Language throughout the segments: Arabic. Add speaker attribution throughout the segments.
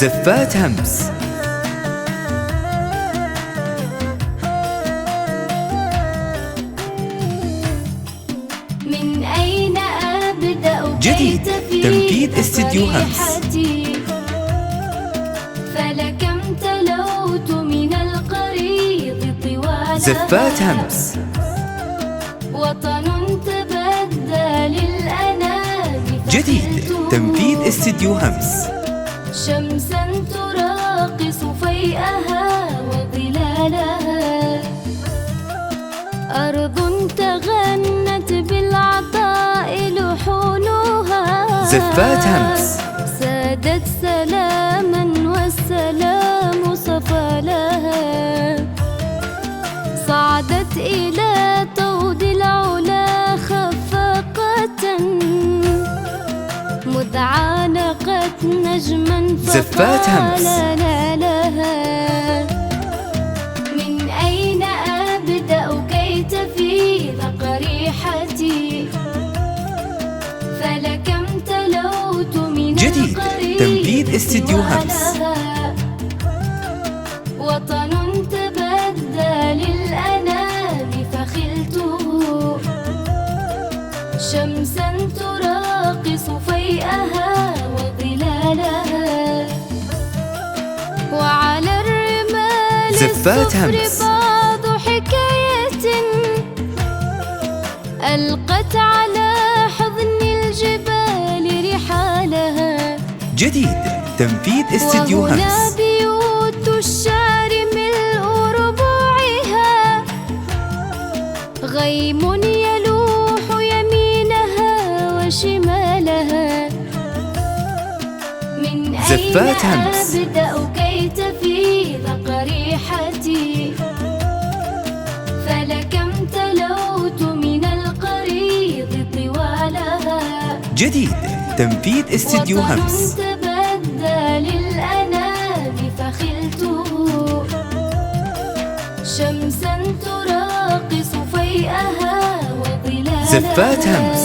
Speaker 1: زفات همس.
Speaker 2: من أين أبدأ
Speaker 1: جديد تنفيذ استديو همس.
Speaker 2: فلكم تلوت من القريض طوالها
Speaker 1: زفات همس.
Speaker 2: وطن تبدى للأنام
Speaker 1: جديد تنفيذ استديو همس.
Speaker 2: شمسا تراقص فيئها وظلالها، أرض تغنت بالعطاء لحونها.
Speaker 1: زفات همس.
Speaker 2: سادت سلاما والسلام صفى لها، صعدت إلى طود العلا خفاقة، مذ عانقت نجما
Speaker 1: زفات همس.
Speaker 2: فقال لها من أين أبدأ كي تفيض قريحتي، فلكم تلوت من
Speaker 1: جديد تنفيذ استديو همس.
Speaker 2: وطن تبدى للأنام فخلته، شمسا تراقص فيئها وظلالها، وعلى الرمال
Speaker 1: زفات
Speaker 2: الصفر
Speaker 1: همس.
Speaker 2: بعض حكاية ألقت على حضن الجبال رحالها.
Speaker 1: جديد تنفيذ استديو
Speaker 2: وهنا
Speaker 1: همس.
Speaker 2: بيوت الشعر ملء ربوعها، غيم يلوح يمينها وشمالها. من أين
Speaker 1: زفات همس.
Speaker 2: أبدأ كي تفيض قريحتي، فلكم تلوت من القريض طوالها.
Speaker 1: جديد تنفيذ استديو همس.
Speaker 2: وطن تبدى للأنام فخلته، شمسا تراقص فيئها وظلالها.
Speaker 1: زفات همس.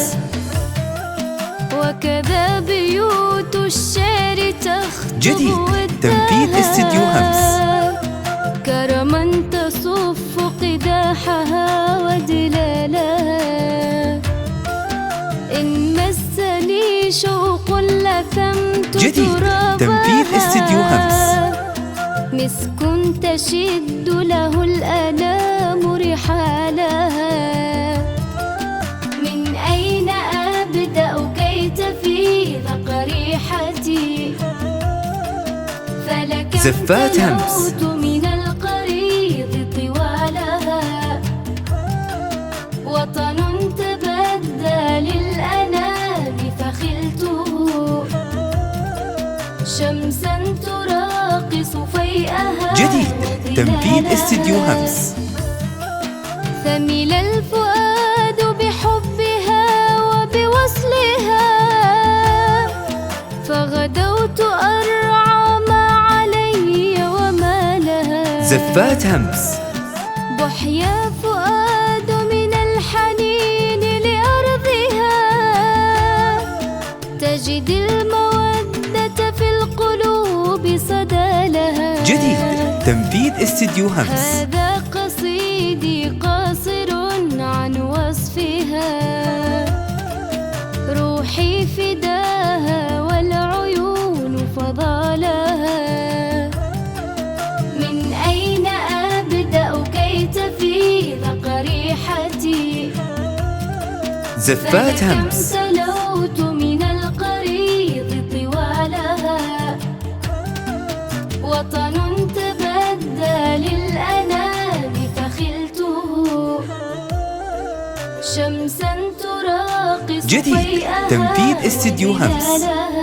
Speaker 2: وكذا بيوت الشعر تخطب
Speaker 1: جديد تنفيذ استديو همس.
Speaker 2: كرما تصف قداحها ودلالها. إن مسني شوق لثمت
Speaker 1: جديد
Speaker 2: ترابها،
Speaker 1: تنفيذ استديو همس.
Speaker 2: مسك تشد له الآلام رحالها. من أين أبدأ كي تفيض قريحتي، فلكم
Speaker 1: زفات همس.
Speaker 2: تلوت من القريض طوالها. وطن تبدى للأنام فخلته، شمسا تراقص فيئها.
Speaker 1: جديد تنفيذ استديو همس.
Speaker 2: ثمل الفؤاد بحبها وبوصلها، فغدوت أرعى ما علي وما لها.
Speaker 1: زفات همس.
Speaker 2: بحيا فؤاد من الحنين لأرضها، تجد المودة في القلوب صدى لها.
Speaker 1: جديد تنفيذ استديو همس.
Speaker 2: هذا قصيدي قاصر عن وصفها، روحي فداها والعيون فضالها. من أين أبدأ كي تفيض قريحتي،
Speaker 1: زفات
Speaker 2: فلكم
Speaker 1: همس.
Speaker 2: تلوت من القريض طوالها. وطن تبدى للأنام فخلته، شمسا تراقص
Speaker 1: جديد
Speaker 2: فيئها
Speaker 1: تنفيذ استديو همس.
Speaker 2: وظلالها.